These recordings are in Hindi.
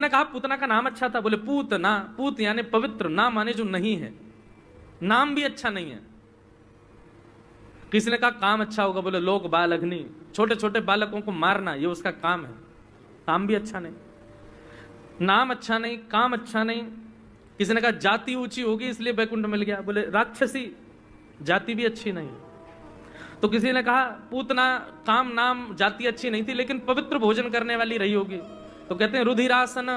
ने कहा पूतना का नाम अच्छा था। बोले पूतना, पूत यानी पवित्र, ना माने जो नहीं है, नाम भी अच्छा नहीं है। किसी ने कहा काम अच्छा होगा। बोले लोक बाल अग्नि, छोटे छोटे बालकों को मारना ये उसका काम है, काम भी अच्छा नहीं। नाम अच्छा नहीं, काम अच्छा नहीं। किसी ने कहा जाति ऊंची होगी इसलिए वैकुंठ मिल गया। बोले राक्षसी, जाति भी अच्छी नहीं। तो किसी ने कहा पूतना काम नाम जाति अच्छी नहीं थी लेकिन पवित्र भोजन करने वाली रही होगी। तो कहते हैं रुधिरासन,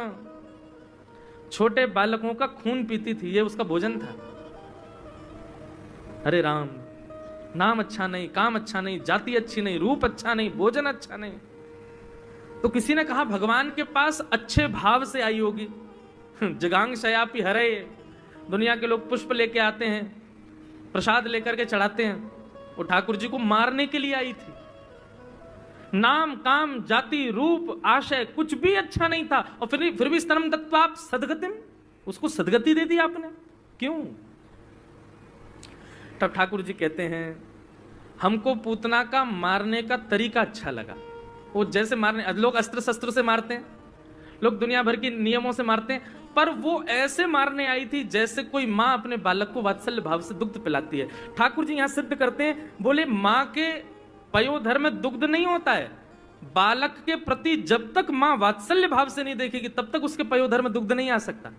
छोटे बालकों का खून पीती थी, ये उसका भोजन था। अरे राम, नाम अच्छा नहीं, काम अच्छा नहीं, जाति अच्छी नहीं, रूप अच्छा नहीं, भोजन अच्छा नहीं। तो किसी ने कहा भगवान के पास अच्छे भाव से आई होगी। जगांग शयापी हरे, दुनिया के लोग पुष्प लेके आते हैं, प्रसाद लेकर के चढ़ाते हैं, वो ठाकुर जी को मारने के लिए आई थी। नाम काम जाति रूप आशय कुछ भी अच्छा नहीं था और फिर भी स्तनम दत्वा सदगतिम, उसको सदगति दे दी आपने, क्यों? तब ठाकुर जी कहते हैं हमको पूतना का मारने का तरीका अच्छा लगा। वो जैसे मारने, लोग अस्त्र शस्त्र से मारते हैं, लोग दुनिया भर के नियमों से मारते हैं, पर वो ऐसे मारने आई थी जैसे कोई माँ अपने बालक को वात्सल्य भाव से दुग्ध पिलाती है। ठाकुर जी यहां सिद्ध करते हैं, बोले माँ के पयोधर में दुग्ध नहीं होता है। बालक के प्रति जब तक माँ वात्सल्य भाव से नहीं देखेगी तब तक उसके पयोधर में दुग्ध नहीं आ सकता।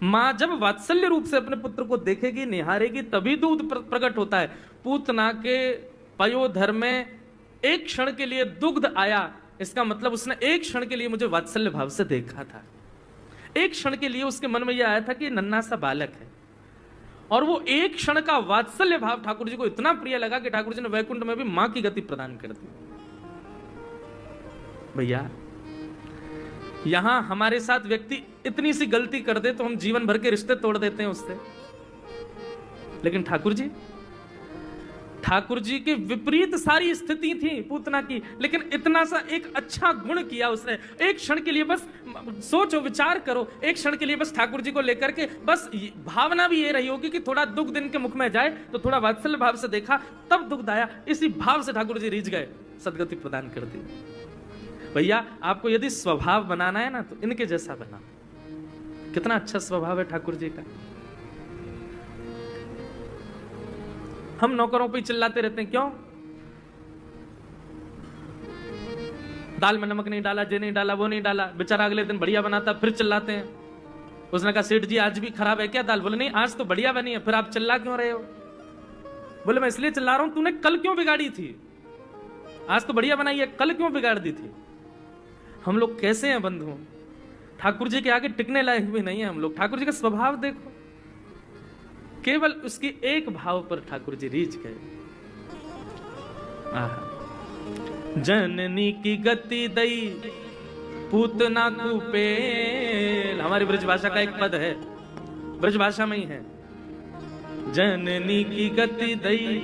माँ जब वात्सल्य रूप से अपने पुत्र को देखेगी, निहारेगी, तभी दूध प्रकट होता है। पूतना के पयोधर में एक क्षण के लिए दुग्ध आया, इसका मतलब उसने एक क्षण के लिए मुझे वात्सल्य भाव से देखा था। एक क्षण के लिए उसके मन में यह आया था कि नन्हा सा बालक है, और वो एक क्षण का वात्सल्य भाव ठाकुर जी को इतना प्रिय लगा कि ठाकुर जी ने वैकुंठ में भी मां की गति प्रदान कर दी। भैया यहां हमारे साथ व्यक्ति इतनी सी गलती कर दे तो हम जीवन भर के रिश्ते तोड़ देते हैं उससे, लेकिन ठाकुर जी के विपरीत सारी स्थिति थी पूतना की, लेकिन इतना सा एक अच्छा गुण किया उसने। एक क्षण के लिए बस सोचो, विचार करो, एक क्षण के लिए बस ठाकुर जी को लेकर के बस भावना भी ये रही होगी कि थोड़ा दुग्ध इनके मुख में जाए, तो थोड़ा वात्सल्य भाव से देखा तब दुग्ध आया। इसी भाव से ठाकुर जी रीझ गए, सदगति प्रदान कर दी। भैया आपको यदि स्वभाव बनाना है ना तो इनके जैसा बना। कितना अच्छा स्वभाव है ठाकुर जी का। हम नौकरों पे चिल्लाते रहते हैं, क्यों? दाल में नमक नहीं डाला, ये नहीं डाला, वो नहीं डाला, बेचारा अगले दिन बढ़िया बनाता, फिर चिल्लाते हैं। उसने कहा सेठ जी आज भी खराब है क्या दाल? बोले नहीं आज तो बढ़िया बनी है। फिर आप चिल्ला क्यों रहे हो? बोले मैं इसलिए चिल्ला रहा हूं, तूने कल क्यों बिगाड़ी थी? आज तो बढ़िया बनाई है, कल क्यों बिगाड़ दी थी? हम लोग कैसे हैं बंधु? ठाकुर जी के आगे टिकने लायक भी नहीं है हम लोग। ठाकुर जी का स्वभाव देखो, केवल उसकी एक भाव पर ठाकुर जी रीझ गए। जननी की गति दई पूतना कुपेल, हमारी ब्रज भाषा का एक पद है, ब्रज भाषा में ही है। जननी की गति दई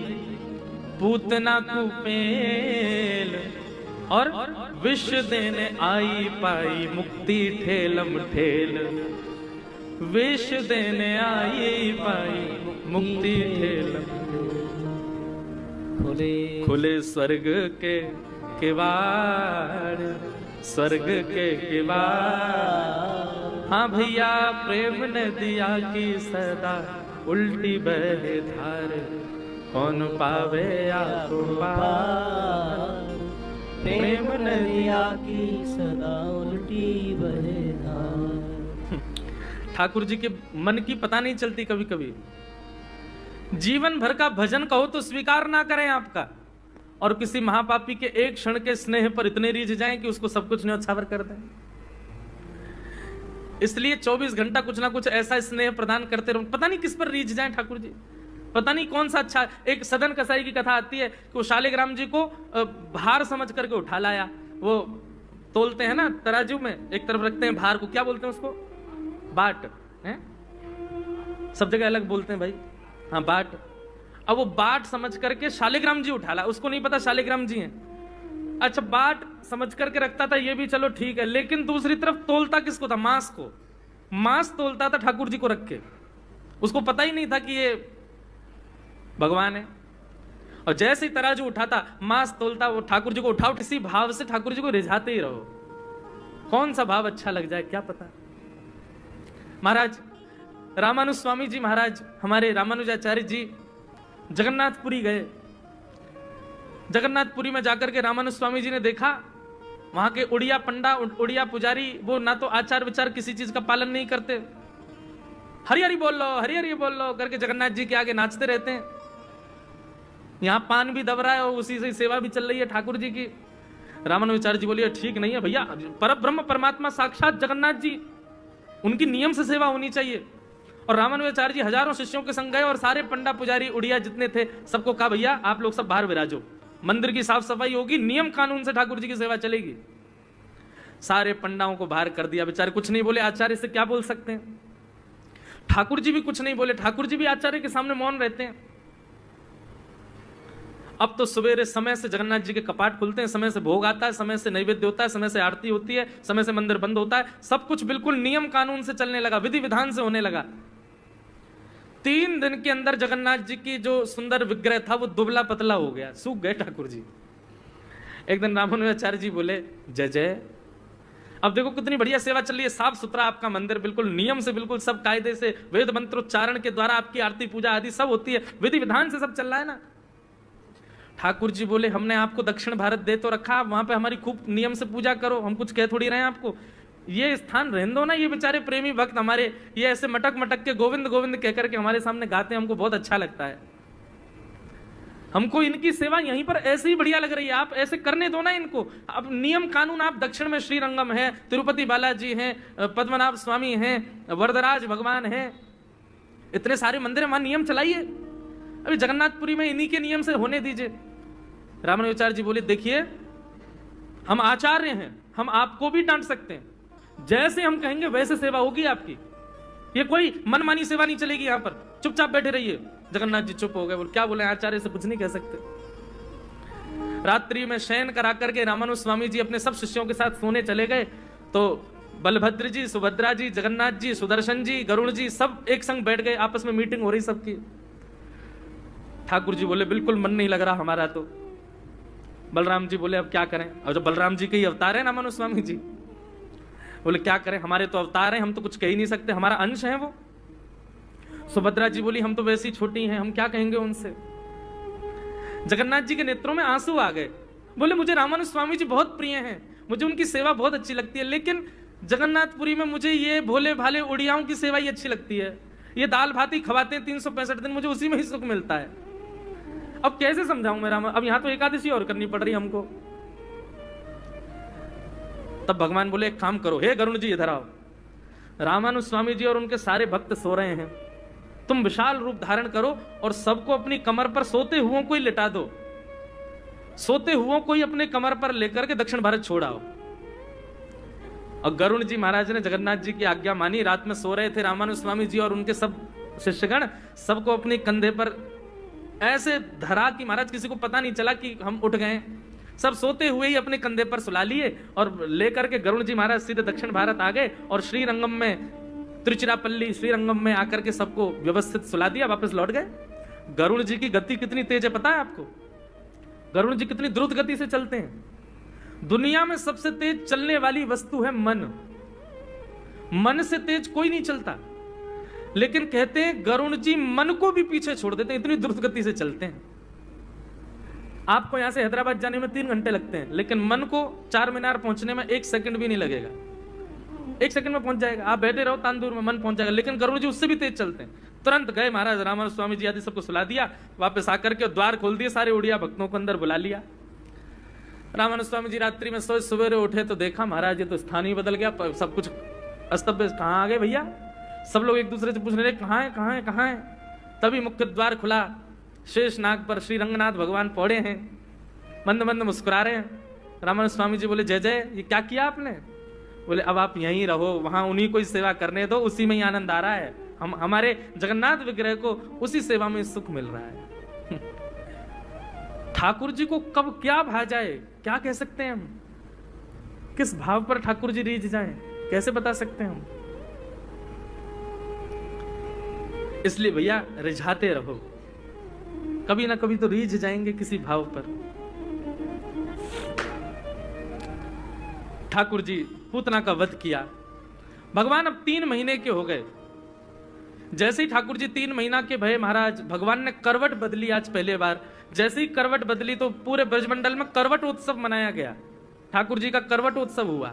पूतना कुपेल, और विष देने आई पाई मुक्ति ठेलम ठेल। विष देने आई पाई मुक्ति ठेलम, खुले स्वर्ग के किवाड़, स्वर्ग के किवाड़। हाँ भैया प्रेम ने दिया की सदा उल्टी बहे धार, कौन पावे आपको पार। प्रेम ने दिया की सदा उल्टी बहे धार। ठाकुर जी के मन की पता नहीं चलती कभी कभी। जीवन भर का भजन कहो तो स्वीकार ना करें आपका, और किसी महापापी के एक क्षण के स्नेह पर इतने रीझ जाएं कि उसको सब कुछ न्यौछावर कर दें। इसलिए 24 घंटा कुछ ना कुछ ऐसा स्नेह प्रदान करते रहो, पता नहीं किस पर रीझ जाएं ठाकुर जी, पता नहीं कौन सा अच्छा। एक सदन कसाई की कथा आती है कि वो शालिग्राम जी को भार समझ करके उठा लाया। वो तोलते हैं ना तराजू में, एक तरफ रखते हैं भार को, क्या बोलते हैं उसको? बाट है, सब जगह अलग बोलते हैं भाई। हाँ बाट। अब वो बाट समझ करके शालिग्राम जी उठा ला, उसको नहीं पता शालिग्राम जी हैं। अच्छा बाट समझ करके रखता था, ये भी चलो ठीक है, लेकिन दूसरी तरफ तोलता किसको था? मांस को। मांस तोलता था ठाकुर जी को रख के, उसको पता ही नहीं था कि ये भगवान है। और जैसे ही तराजू उठाता, मांस तोलता, वो ठाकुर जी को उठाओ, किसी भाव से ठाकुर जी को रिझाते ही रहो। कौन सा भाव अच्छा लग जाए क्या पता। महाराज रामानुज स्वामी जी महाराज, हमारे रामानुजाचार्य जी जगन्नाथपुरी गए। जगन्नाथपुरी में जाकर के रामानुज स्वामी जी ने देखा वहां के उड़िया पंडा, उड़िया पुजारी, वो ना तो आचार विचार किसी चीज का पालन नहीं करते, हरि हरि बोल लो, हरि हरि बोल लो करके जगन्नाथ जी के आगे नाचते रहते हैं। यहाँ पान भी दब रहा है और उसी से सेवा भी चल रही है ठाकुर जी की। रामानुजाचार्य जी बोलिए ठीक नहीं है भैया, परब्रह्म परमात्मा साक्षात जगन्नाथ जी, उनकी नियम से सेवा होनी चाहिए। और रामानुजाचार्य जी हजारों शिष्यों के संग गए और सारे पंडा पुजारी उड़िया जितने थे सबको कहा भैया आप लोग सब बाहर विराजो, मंदिर की साफ सफाई होगी, नियम कानून से ठाकुर जी की सेवा चलेगी। सारे पंडाओं को बाहर कर दिया, बेचारे कुछ नहीं बोले, आचार्य से क्या बोल सकते हैं। ठाकुर जी भी कुछ नहीं बोले, ठाकुर जी भी आचार्य के सामने मौन रहते हैं। अब तो सवेरे समय से जगन्नाथ जी के कपाट खुलते हैं, समय से भोग आता है, समय से नैवेद्य होता है, समय से आरती होती है, समय से मंदिर बंद होता है, सब कुछ बिल्कुल नियम कानून से चलने लगा, विधि विधान से होने लगा। 3 दिन के अंदर जगन्नाथ जी की जो सुंदर विग्रह था वो दुबला पतला हो गया, सूख गए ठाकुर जी। एक दिन रामानुजाचार्य जी बोले जय जय, अब देखो कितनी बढ़िया सेवा चल रही है, साफ सुथरा आपका मंदिर, बिल्कुल नियम से, बिल्कुल सब कायदे से, वेद मंत्रोच्चारण के द्वारा आपकी आरती पूजा आदि सब होती है, विधि विधान से सब चल रहा है ना। ठाकुर जी बोले हमने आपको दक्षिण भारत दे तो रखा, वहां पे हमारी खूब नियम से पूजा करो, हम कुछ कह थोड़ी रहे हैं आपको, ये स्थान रहने दो ना। ये बेचारे प्रेमी भक्त हमारे ये ऐसे मटक मटक के गोविंद गोविंद कहकर के हमारे सामने गाते हैं, हमको बहुत अच्छा लगता है, हमको इनकी सेवा यहीं पर ऐसे ही बढ़िया लग रही है, आप ऐसे करने दो ना इनको। अब नियम कानून आप दक्षिण में श्रीरंगम है, तिरुपति बालाजी हैं, पद्मनाभ स्वामी हैं, वरदराज भगवान हैं, इतने सारे मंदिर है, वहां नियम चलाइए, अभी जगन्नाथपुरी में इन्हीं के नियम से होने दीजिए। रामानुजाचार्य जी बोले देखिए हम आचार्य हैं, हम आपको भी डांट सकते हैं, जैसे हम कहेंगे वैसे सेवा होगी आपकी, ये कोई मनमानी सेवा नहीं चलेगी, यहां पर चुपचाप बैठे रहिए। जगन्नाथ जी चुप हो गए, बोले क्या बोले, आचार्य से कुछ नहीं कह सकते। रात्रि में शयन करा करके रामानुज स्वामी जी अपने सब शिष्यों के साथ सोने चले गए, तो बलभद्र जी, सुभद्रा जी, जगन्नाथ जी, सुदर्शन जी, गरुड़ जी सब एक संग बैठ गए, आपस में मीटिंग हो रही सबकी। ठाकुर जी बोले बिल्कुल मन नहीं लग रहा हमारा तो। बलराम जी बोले अब क्या करें, और जब बलराम जी के ही अवतार है रामानुज स्वामी जी, बोले क्या करें, हमारे तो अवतार हैं, हम तो कुछ कह ही नहीं सकते, हमारा अंश है वो। सुभद्रा जी बोली हम तो वैसी छोटी हैं, हम क्या कहेंगे उनसे। जगन्नाथ जी के नेत्रों में आंसू आ गए, बोले मुझे रामानुज स्वामी जी बहुत प्रिय हैं, मुझे उनकी सेवा बहुत अच्छी लगती है, लेकिन जगन्नाथपुरी में मुझे ये भोले भाले उड़ियाओं की सेवा ही अच्छी लगती है, ये दाल भात ही खवाते हैं 365 दिन, मुझे उसी में ही सुख मिलता है। अब कैसे समझाऊं मैं अब यहां तो एकादशी और करनी पड़ रही हमको। तब भगवान बोले एक काम करो, हे गरुड़ जी इधर आओ, रामानुज स्वामी जी और उनके सारे भक्त सो रहे हैं, तुम विशाल रूप धारण करो और सबको अपनी कमर पर सोते हुओं को ही लिटा दो, सोते हुओं को ही अपने कमर पर लेकर के दक्षिण भारत छोड़ आओ। और गरुड़ जी महाराज ने जगन्नाथ जी की आज्ञा मानी, रात में सो रहे थे रामानुज स्वामी जी और उनके सब शिष्यगण, सबको अपने कंधे पर ऐसे धरा कि महाराज किसी को पता नहीं चला कि हम उठ गए, सब सोते हुए ही अपने कंधे पर सुला लिए और लेकर के गरुड़ जी महाराज सीधे दक्षिण भारत आ गए और श्रीरंगम में, तिरुचिरापल्ली श्रीरंगम में आकर के सबको व्यवस्थित सुला दिया, वापस लौट गए। गरुड़ जी की गति कितनी तेज है पता है आपको, गरुड़ जी कितनी द्रुत गति से चलते हैं। दुनिया में सबसे तेज चलने वाली वस्तु है मन, मन से तेज कोई नहीं चलता, लेकिन कहते हैं गरुड़ जी मन को भी पीछे छोड़ देते हैं, इतनी द्रुत गति से चलते हैं। आपको यहां से हैदराबाद जाने में 3 घंटे लगते हैं, लेकिन मन को 4 मीनार पहुंचने में 1 सेकंड भी नहीं लगेगा, 1 सेकंड में पहुंच जाएगा। आप बैठे रहो तांदूर में, मन पहुंच जाएगा। लेकिन गरुड़ जी उससे भी तेज चलते हैं। तुरंत गए महाराज रामानुज स्वामी जी आदि सबको सुला दिया, वापस आकर के द्वार खोल दिए, सारे उड़िया भक्तों को अंदर बुला लिया। रामानुज स्वामी जी रात्रि में सोए, सवेरे उठे तो देखा महाराज ये तो स्थान ही बदल गया, सब कुछ अस्त व्यस्त, कहाँ आ गए भैया। सब लोग एक दूसरे से पूछने लगे कहाँ है, कहाँ है, कहाँ है। तभी मुख्य द्वार खुला, शेष नाग पर श्री रंगनाथ भगवान पौड़े हैं, मंद मंद मुस्कुरा रहे हैं। रामानुज स्वामी जी बोले जय जय, ये क्या किया आपने। बोले अब आप यहीं रहो, वहां उन्हीं को सेवा करने दो, उसी में ही आनंद आ रहा है, हमारे जगन्नाथ विग्रह को उसी सेवा में सुख मिल रहा है। ठाकुर जी को कब क्या भा जाए, क्या कह सकते हैं हम, किस भाव पर ठाकुर जी रीझ जाएं, कैसे बता सकते हैं हम। इसलिए भैया रिझाते रहो, कभी ना कभी तो रीझ जाएंगे किसी भाव पर। ठाकुर जी पूतना का वध किया। भगवान अब 3 महीने के हो गए। जैसे ही ठाकुर जी 3 महीना के भये महाराज, भगवान ने करवट बदली आज पहले बार। जैसे ही करवट बदली तो पूरे ब्रजमंडल में करवट उत्सव मनाया गया। ठाकुर जी का करवट उत्सव हुआ।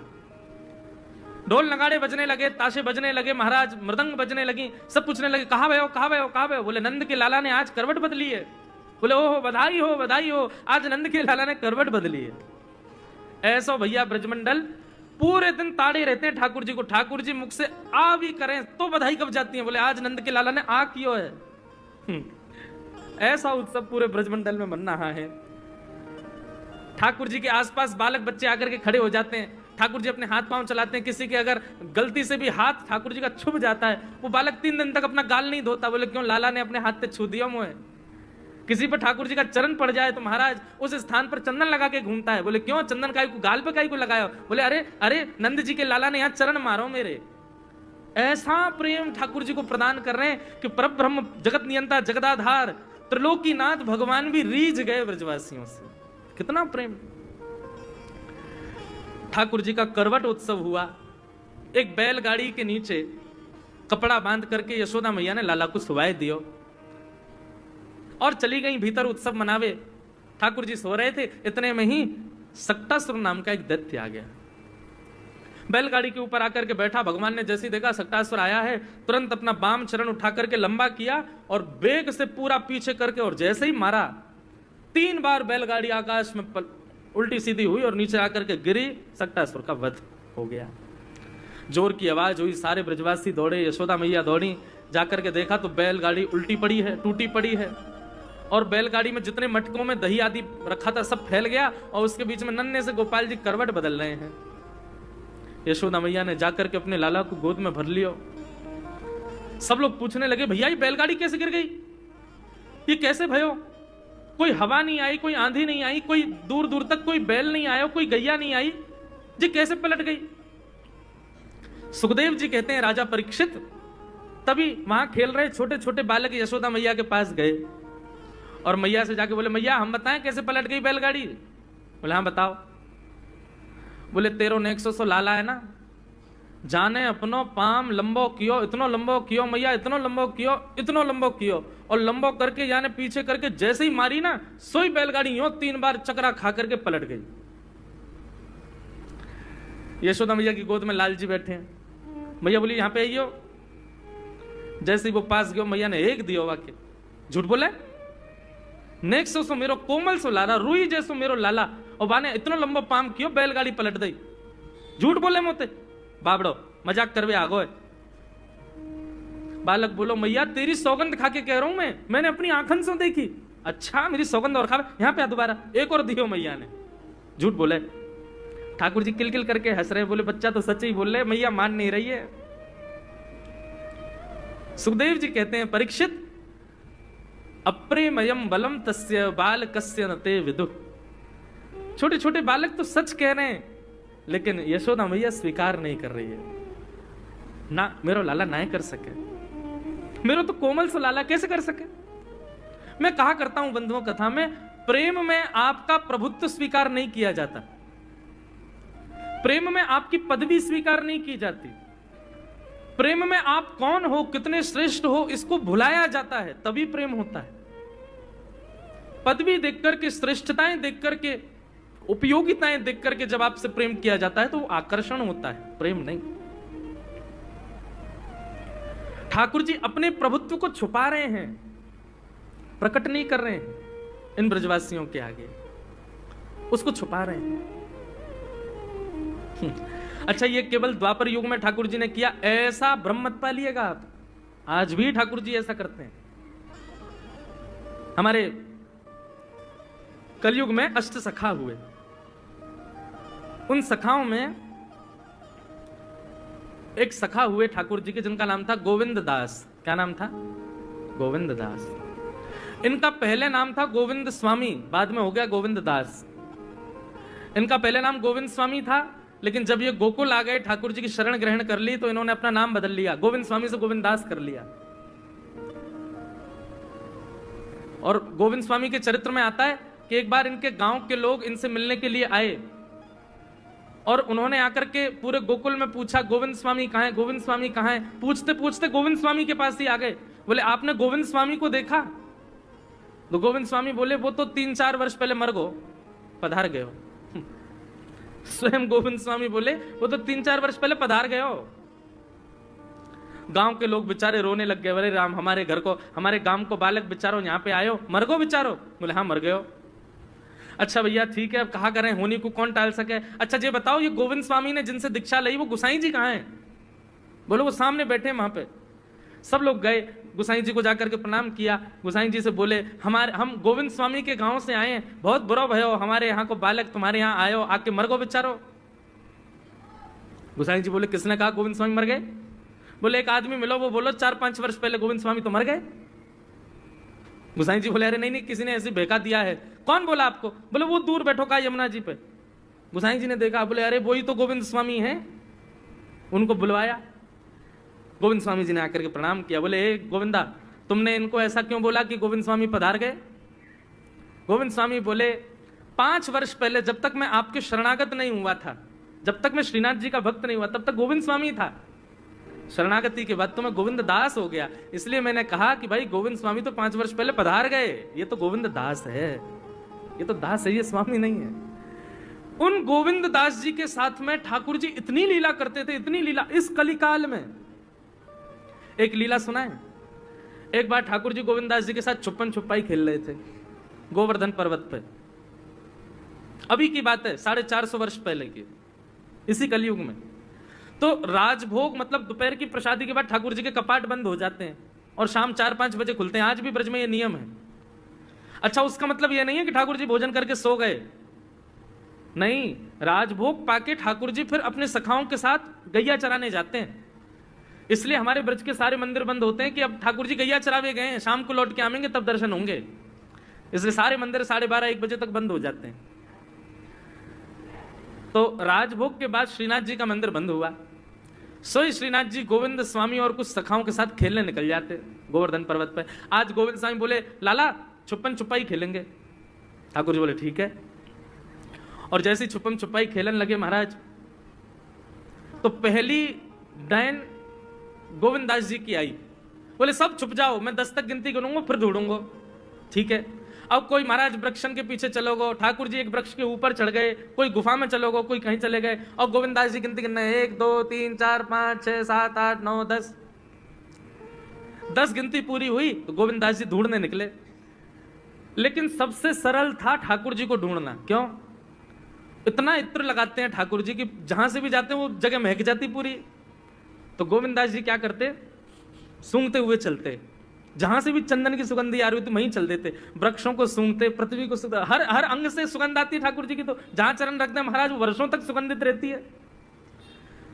ढोल नगाड़े बजने लगे, ताशे बजने लगे, महाराज मृदंग बजने लगी। सब पूछने लगे कहाँ भय हो, कहाँ भय हो, कहाँ भय हो। बोले नंद के लाला ने आज करवट बदली है। बोले ओहो बधाई हो, बधाई हो, आज नंद के लाला ने करवट बदली है। ऐसा भैया ब्रजमंडल पूरे दिन ताड़े रहते हैं ठाकुर जी को। ठाकुर जी मुख से आ भी करें तो बधाई कब जाती है। बोले आज नंद के लाला ने आ कियो है। ऐसा उत्सव पूरे ब्रजमंडल में बन रहा है। ठाकुर जी के आसपास बालक बच्चे आकर के खड़े हो जाते हैं। ठाकुर जी अपने हाथ पांव चलाते हैं। किसी के अगर गलती से भी हाथ ठाकुर जी का छुप जाता है, वो बालक 3 दिन तक अपना गाल नहीं धोता। बोले क्यों, लाला ने अपने हाथ से छू दिया मुझे। किसी पर ठाकुर जी का चरण पड़ जाए तो महाराज उस स्थान पर चंदन लगा के घूमता है। बोले क्यों, चंदन काय को गाल पे काय को लगाया। बोले अरे अरे नंद जी के लाला ने यहाँ चरण मारो मेरे। ऐसा प्रेम ठाकुर जी को प्रदान कर रहे हैं कि परब्रह्म जगत नियंता जगदाधार त्रिलोकीनाथ भगवान भी रीझ गए ब्रजवासियों से। कितना प्रेम। ठाकुर जी का करवट उत्सव हुआ। एक बैलगाड़ी के नीचे कपड़ा बांध करके यशोदा मैया ने लाला को सुवाए दियो और चली गई भीतर उत्सव मनावे। ठाकुर जी सो रहे थे, इतने में ही सक्टासुर नाम का एक दैत्य आ गया। बैलगाड़ी के ऊपर आकर के बैठा। भगवान ने जैसे देखा सक्टासुर आया है, तुरंत अपना बाम चरण उठा करके लंबा किया और वेग से पूरा पीछे करके और जैसे ही मारा, 3 बार बैलगाड़ी आकाश में उल्टी सीधी हुई और नीचे आकर के गिरी। सक्टासुर का वध हो गया। जोर की आवाज हुई, सारे ब्रजवासी दौड़े, यशोदा मैया दौड़ी। जाकर के देखा तो बैलगाड़ी उल्टी पड़ी है, टूटी पड़ी है और बैलगाड़ी में जितने मटकों में दही आदि रखा था सब फैल गया और उसके बीच में नन्हे से गोपाल जी करवट बदल रहे हैं। यशोदा मैया ने जाकर के अपने लाला को गोद में भर लियो। सब लोग पूछने लगे भैया ये बैलगाड़ी कैसे गिर गई, ये कैसे भयो। कोई हवा नहीं आई, कोई आंधी नहीं आई, कोई दूर दूर तक कोई बैल नहीं आया, कोई गैया नहीं आई जी, कैसे पलट गई। सुखदेव जी कहते हैं राजा परीक्षित तभी वहां खेल रहे छोटे छोटे बालक यशोदा मैया के पास गए और मैया से जाके बोले मैया हम बताएं कैसे पलट गई बैलगाड़ी। बोले हाँ बताओ। बोले 13,100 लाला है ना, जाने अपनो पाम लंबो कियो, इतनो लंबो कियो मैया, इतनो लंबो कियो, इतनो लंबो कियो और लंबो करके जाने पीछे करके जैसे ही मारी ना, सोई बैलगाड़ी यो 3 बार चक्रा खा करके पलट गई। यशोदा मैया की गोद में लाल जी बैठे हैं। मैया बोली यहाँ पे आइयो। जैसे ही वो पास गयो, मैया ने एक दियो वाक्य। झूठ बोले, नेक सो मेरो कोमल सो लाला, रुई जैसो मेरो लाला और बाने इतनो लंबो पाम कियो बैलगाड़ी पलट गई। झूठ बोले मोते बाबड़ो, मजाक करवे आगो है। बालक बोलो मैया तेरी सौगंध खा के कह रहा हूं मैंने अपनी आंखन से देखी। अच्छा मेरी सौगंध और खा, यहाँ पे दोबारा एक और दियो मैया ने। झूठ बोले। ठाकुर जी किलकिल करके हंस रहे, बोले बच्चा तो सच ही बोल रहे, मैया मान नहीं रही है। सुखदेव जी कहते हैं परीक्षित अप्रेमयम बलम तस्य बालकस्य नते विदुः। छोटे छोटे बालक तो सच कह रहे हैं लेकिन यशोदा मैया स्वीकार नहीं कर रही है ना, मेरो लाला ना कर सके, मेरो तो कोमल सो लाला कैसे कर सके। मैं कहा करता हूं बंधुओं कथा में, प्रेम में आपका प्रभुत्व स्वीकार नहीं किया जाता, प्रेम में आपकी पदवी स्वीकार नहीं की जाती, प्रेम में आप कौन हो, कितने श्रेष्ठ हो, इसको भुलाया जाता है, तभी प्रेम होता है। पदवी देख करके, श्रेष्ठताएं देख करके, उपयोगिताएं देख करके जब आपसे प्रेम किया जाता है तो वो आकर्षण होता है, प्रेम नहीं। ठाकुर जी अपने प्रभुत्व को छुपा रहे हैं, प्रकट नहीं कर रहे हैं इन ब्रजवासियों के आगे, उसको छुपा रहे हैं। अच्छा ये केवल द्वापर युग में ठाकुर जी ने किया, ऐसा भ्रम मत पालिएगा आप, आज भी ठाकुर जी ऐसा करते हैं। हमारे कलयुग में अष्ट सखा हुए, उन सखाओं में एक सखा हुए ठाकुर जी के जिनका नाम था गोविंद दास। क्या नाम था? गोविंद दास। इनका पहले नाम था गोविंद स्वामी, बाद में हो गया गोविंद दास। इनका पहले नाम गोविंद स्वामी था, लेकिन जब ये गोकुल आ गए, ठाकुर जी की शरण ग्रहण कर ली, तो इन्होंने अपना नाम बदल लिया, गोविंद स्वामी से गोविंद दास कर लिया। और गोविंद स्वामी के चरित्र में आता है कि एक बार इनके गांव के लोग इनसे मिलने के लिए आए और उन्होंने आकर के पूरे गोकुल में पूछा गोविंद स्वामी कहाँ है, गोविंद स्वामी कहाँ है। पूछते पूछते गोविंद स्वामी के पास ही आ गए। बोले आपने गोविंद स्वामी को देखा? तो गोविंद स्वामी बोले वो तो 3-4 वर्ष पहले मर गो, पधार गए हो। स्वयं गोविंद स्वामी बोले वो तो 3-4 वर्ष पहले पधार गए हो। गांव के लोग बेचारे रोने लग गए, बोले राम हमारे घर को, हमारे गांव को बालक बेचारो यहाँ पे आयो, मर गो बेचारो। बोले हाँ मर गए हो। अच्छा भैया ठीक है, अब कहा करें, होनी को कौन टाल सके। अच्छा ये बताओ ये गोविंद स्वामी ने जिनसे दीक्षा ली वो गुसाई जी कहाँ है? बोलो वो सामने बैठे वहां पे। सब लोग गए, गुसाई जी को जाकर के प्रणाम किया। गुसाई जी से बोले हम गोविंद स्वामी के गांव से आए हैं, बहुत बुरा भयो, हमारे यहाँ को बालक तुम्हारे यहाँ आयो, आके मर गो बेचारो। गुसाई जी बोले किसने कहा गोविंद स्वामी मर गए? बोले एक आदमी मिलो, वो बोलो 4-5 वर्ष पहले गोविंद स्वामी तो मर गए। गुसाई जी बोले अरे नहीं किसी ने ऐसे बेका दिया है। कौन बोला आपको? बोले वो दूर बैठो का यमुना जी पे। गुसाई जी ने देखा, बोले अरे वही तो गोविंद स्वामी हैं। उनको बुलवाया। गोविंद स्वामी जी ने आकर के प्रणाम किया। बोले ए गोविंदा, तुमने इनको ऐसा क्यों बोला कि गोविंद स्वामी पधार गए? गोविंद स्वामी बोले 5 वर्ष पहले जब तक मैं आपके शरणागत नहीं हुआ था, जब तक मैं श्रीनाथ जी का भक्त नहीं हुआ, तब तक गोविंद स्वामी था। शरणागति के बाद तो मैं गोविंद दास हो गया, इसलिए मैंने कहा कि भाई गोविंद स्वामी तो 5 वर्ष पहले पधार गए, ये तो गोविंद दास है, ये तो दास है, ये स्वामी नहीं है। उन गोविंद दास जी के साथ में ठाकुर जी इतनी लीला करते थे, इतनी लीला। इस कलिकाल में एक लीला सुना है। एक बार ठाकुर जी गोविंद दास जी के साथ छुपन छुपाई खेल रहे थे गोवर्धन पर्वत पे। अभी की बात है, 450 वर्ष पहले की, इसी कलयुग में। तो राजभोग मतलब दोपहर की प्रसादी के बाद ठाकुर जी के कपाट बंद हो जाते हैं और शाम 4-5 बजे खुलते हैं। आज भी ब्रज में ये नियम है। अच्छा उसका मतलब ये नहीं है कि ठाकुर जी भोजन करके सो गए, नहीं, राजभोग पाके ठाकुर जी फिर अपने सखाओं के साथ गैया चराने जाते हैं। इसलिए हमारे ब्रज के सारे मंदिर बंद होते हैं कि अब ठाकुर जी गैया चरावे गए हैं, शाम को लौट के आएंगे तब दर्शन होंगे। इसलिए सारे मंदिर 12:30-1 बजे तक बंद हो जाते हैं। तो राजभोग के बाद श्रीनाथ जी का मंदिर बंद हुआ। सोई श्रीनाथ जी गोविंद स्वामी और कुछ सखाओं के साथ खेलने निकल जाते गोवर्धन पर्वत पर। आज गोविंद स्वामी बोले लाला छुपन छुपाई खेलेंगे। ठाकुर जी बोले ठीक है। और जैसे ही छुपन छुपाई खेलने लगे महाराज, तो पहली डायन गोविंद दास जी की आई। बोले सब छुप जाओ, मैं 10 तक गिनती करूंगा फिर ढूंढूंगा। ठीक है। अब कोई महाराज वृक्षन के पीछे चलो गो, ठाकुर जी एक वृक्ष के ऊपर चढ़ गए, कोई गुफा में चलो गो, कोई कहीं चले गए। और गोविंद दास जी गिनती करना है 1 2 3 4 5 6 7 8 9 10। 10 गिनती पूरी हुई तो गोविंद दास जी ढूंढने निकले। लेकिन सबसे सरल था ठाकुर जी को ढूंढना। क्यों? इतना इत्र लगाते हैं ठाकुर जी कि जहां से भी जाते हैं वो जगह महक जाती पूरी। तो गोविंद दास जी क्या करते, सूंघते हुए चलते। जहां से भी चंदन की सुगंधी आ रही थी वहीं चल देते। वृक्षों को सूंघते, पृथ्वी को हर अंग से सुगंध आती है ठाकुर जी की। तो जहां चरण रखते हैं महाराज वो वर्षों तक सुगंधित रहती है।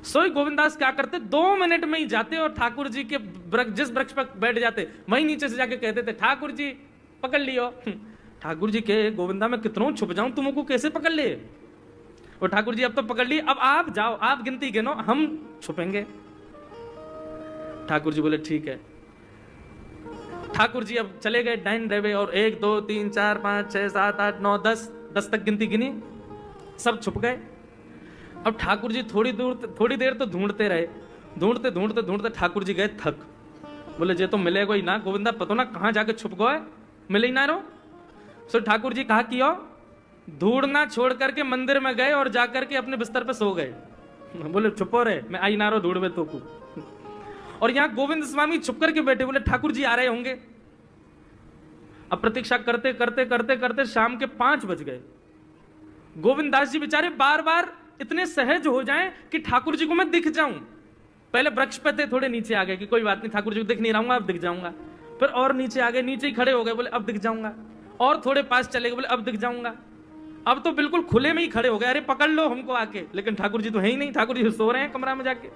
सोई गोविंदास क्या करते, 2 मिनट में ही जाते और ठाकुर जी के जिस वृक्ष पर बैठ जाते वहीं नीचे से जाके कहते थे ठाकुर जी पकड़ लियो। ठाकुर जी के गोविंदा में कितनों छुप जाऊं, तुमको कैसे पकड़ ले। और ठाकुर जी अब तो पकड़ लिए, अब आप जाओ, आप गिनती गिनो, हम छुपेंगे। ठाकुर जी बोले ठीक है। ठाकुर जी अब चले गए डाइन रेवे और 1 2 3 4 5 6 7 8 9 10 तक गिनती गिनी, सब छुप गए। अब ठाकुर जी थोड़ी देर तो ढूंढते रहे। ढूंढते ठाकुर जी गए थक। बोले जे तो मिले कोई ना गोविंदा, पतो ना कहाँ जाके छुप गए, मिले ही ना रो। सो ठाकुर जी कहा कियो, ढूंढना छोड़ करके मंदिर में गए और जाकर के अपने बिस्तर पे सो गए। बोले छुपो रे, मैं आई ना रो ढूंढवे तो को। और यहां गोविंद स्वामी छुप करके बैठे। बोले ठाकुर जी आ रहे होंगे। अब प्रतीक्षा करते शाम के 5 बज गए। गोविंद दास जी बेचारे बार बार इतने सहज हो जाएं कि ठाकुर जी को मैं दिख जाऊं। पहले वृक्ष पे थे, थोड़े नीचे आ गए कि कोई बात नहीं, ठाकुर जी को दिख नहीं रहूंगा, अब दिख जाऊंगा। फिर और नीचे आ गए, नीचे ही खड़े हो गए, बोले अब दिख जाऊंगा। और थोड़े पास चले गए, बोले अब दिख जाऊंगा। अब तो बिल्कुल खुले में ही खड़े हो गए, अरे पकड़ लो हमको आके। लेकिन ठाकुर जी तो है ही नहीं, ठाकुर जी सो रहे हैं कमरा में जाके।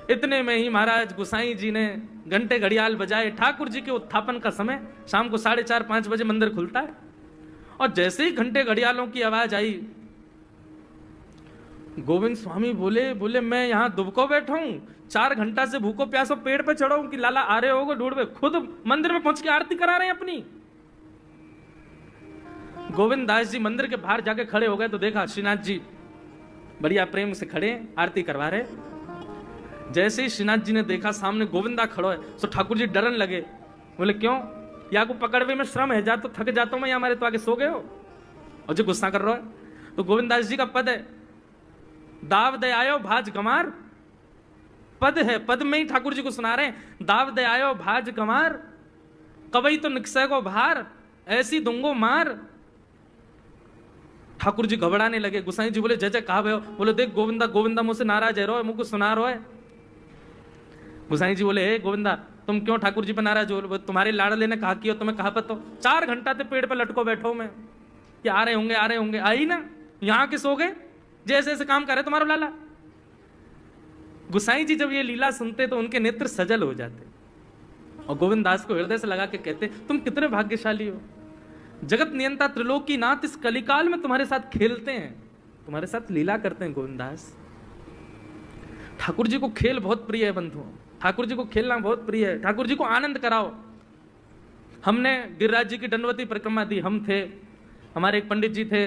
इतने में ही महाराज गुसाई जी ने घंटे घड़ियाल बजाए। ठाकुर जी के उत्थापन का समय शाम को 4:30-5 बजे मंदिर खुलता है। और जैसे ही घंटे घड़ियालों की आवाज आई, गोविंद स्वामी बोले मैं यहां दुबको बैठा हूं, 4 घंटा से भूखो प्यासो पेड़ पे चढ़ा हूं कि लाला आ रहे होगे ढूंढवे। खुद मंदिर में पहुंच के आरती करा रहे हैं अपनी। गोविंद दास जी मंदिर के बाहर जाके खड़े हो गए तो देखा श्रीनाथ जी बढ़िया प्रेम से खड़े आरती करवा रहे। जैसे ही श्रीनाथ जी ने देखा सामने गोविंदा खड़ो है, तो ठाकुर जी डरन लगे। बोले क्यों? या को पकड़वे में श्रम है, जा तो थक जाता हूं मैं, या हमारे तो आगे सो गए हो और जो गुस्सा कर रहा है। तो गोविंदास जी का पद है, दाव दे आयो भाज गमार, पद है, पद में ही ठाकुर जी को सुना रहे हैं। दाव दे आयो भाज गमार, कवई तो निकसे को भार, ऐसी दूंगो मार। ठाकुर जी घबराने लगे। गुसाई जी बोले जय जय कहा भयो? बोले देख गोविंदा, गोविंदा मुझसे नाराज है, रो मुझको सुना रो है। गुसाई जी बोले हे गोविंदा, तुम क्यों ठाकुर जी पर नाराज हो? तुम्हारे लाड़ले ने कहा कि तुम्हें कहा पता? 4 घंटा से पेड़ पर लटको बैठो मैं, कि आ रहे होंगे आ रहे होंगे, आई ना, यहाँ के सो गए, जैसे ऐसे काम करे तुम्हारा लाला। गुसाई जी जब ये लीला सुनते तो उनके नेत्र सजल हो जाते और गोविंद दास को हृदय से लगा के कहते तुम कितने भाग्यशाली हो, जगत नियंता त्रिलोकी नाथ इस कलिकाल में तुम्हारे साथ खेलते हैं, तुम्हारे साथ लीला करते हैं। गोविंद दास, ठाकुर जी को खेल बहुत प्रिय है बंधुओं, ठाकुर जी को खेलना बहुत प्रिय है। ठाकुर जी को आनंद कराओ। हमने गिरिराज जी की दंडवती परिक्रमा दी, हम थे, हमारे एक पंडित जी थे,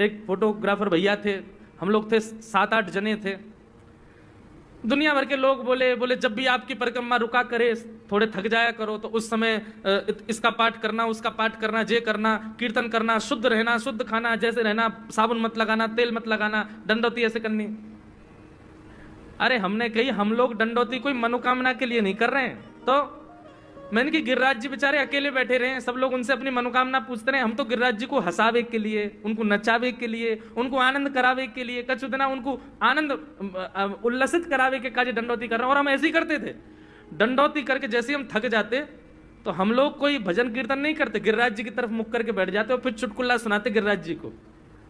एक फोटोग्राफर भैया थे, हम लोग थे 7-8 जने थे। दुनिया भर के लोग बोले जब भी आपकी परिक्रमा रुका करे, थोड़े थक जाया करो तो उस समय इसका पाठ करना, उसका पाठ करना, जे करना, कीर्तन करना, शुद्ध रहना, शुद्ध खाना, जैसे रहना, साबुन मत लगाना, तेल मत लगाना, दंडवती ऐसे करनी। अरे हमने कही हम लोग दंडवती कोई मनोकामना के लिए नहीं कर रहे हैं। तो मैंने कि गिरिराज जी बेचारे अकेले बैठे रहे हैं, सब लोग उनसे अपनी मनोकामना पूछते रहे, हम तो गिरिराज जी को हंसावे के लिए, उनको नचावे के लिए, उनको आनंद करावे के लिए, कछु दिना उनको आनंद उल्लसित करावे के काज दंडवती कर रहे हैं। और हम ऐसे ही करते थे, दंडवती करके जैसे ही हम थक जाते तो हम लोग कोई भजन कीर्तन नहीं करते, गिरिराज जी की तरफ मुख करके बैठ जाते और फिर चुटकुल्ला सुनाते गिरिराज जी को।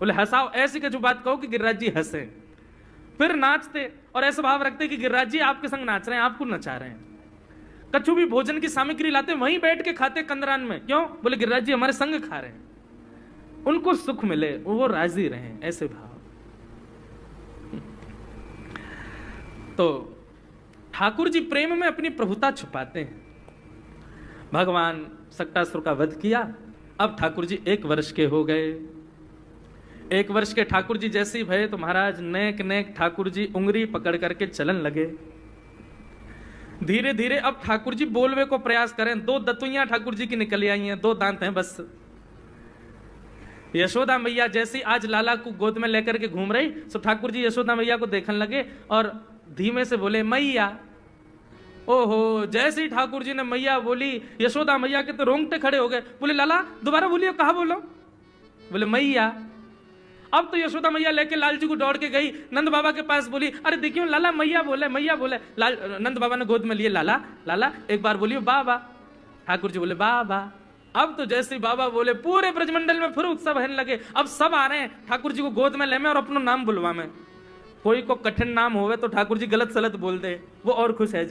बोले हंसाओ, ऐसी कछु बात कहो कि गिरिराज जी हंसे, फिर नाचते और ऐसा भाव रखते कि गिरिराज जी आपके संग नाच रहे हैं, आपको नचा रहे हैं। कछु भी भोजन की सामग्री लाते वहीं बैठ के खाते कंदरान में, क्यों? बोले गिरिराज जी हमारे संग खा रहे हैं, उनको सुख मिले, वो राजी रहे, ऐसे भाव। तो ठाकुर जी प्रेम में अपनी प्रभुता छुपाते हैं। भगवान सक्टासुर का वध किया, अब ठाकुर जी 1 वर्ष के हो गए। 1 वर्ष के ठाकुर जी जैसे ही भये तो महाराज नेक नेक ठाकुर जी उंगली पकड़ करके चलन लगे। धीरे धीरे अब ठाकुर जी बोलवे को प्रयास करें। 2 दतुइयां ठाकुर जी की निकल आई हैं, 2 दांत हैं बस। यशोदा मैया जैसी आज लाला को गोद में लेकर के घूम रही, तो ठाकुर जी यशोदा मैया को देखने लगे और धीमे से बोले मैया। ओहो, जैसे ही ठाकुर जी ने मैया बोली, यशोदा मैया के तो रोंगटे खड़े हो गए। बोले लाला दोबारा बोलिए, कहा बोलो? बोले मैया। अब तो यशोदा मैया लेके लाल जी को दौड़ के गई, नंद बाबा के पास बोली अरे देखियो लाला मैया बोले, मैया बोले। लाल नंद बाबा ने गोद में लिए, लाला लाला एक बार बोलियो बाबा। ठाकुर जी बोले बाबा। अब तो जैसे बाबा बोले पूरे ब्रजमंडल में फिर उत्सव होने लगे। अब सब आ रहे हैं ठाकुर जी को गोद में ले में और अपना नाम बुलवा में। कोई को कठिन नाम होवे तो ठाकुर जी गलत सलत बोल दे, वो और खुश है।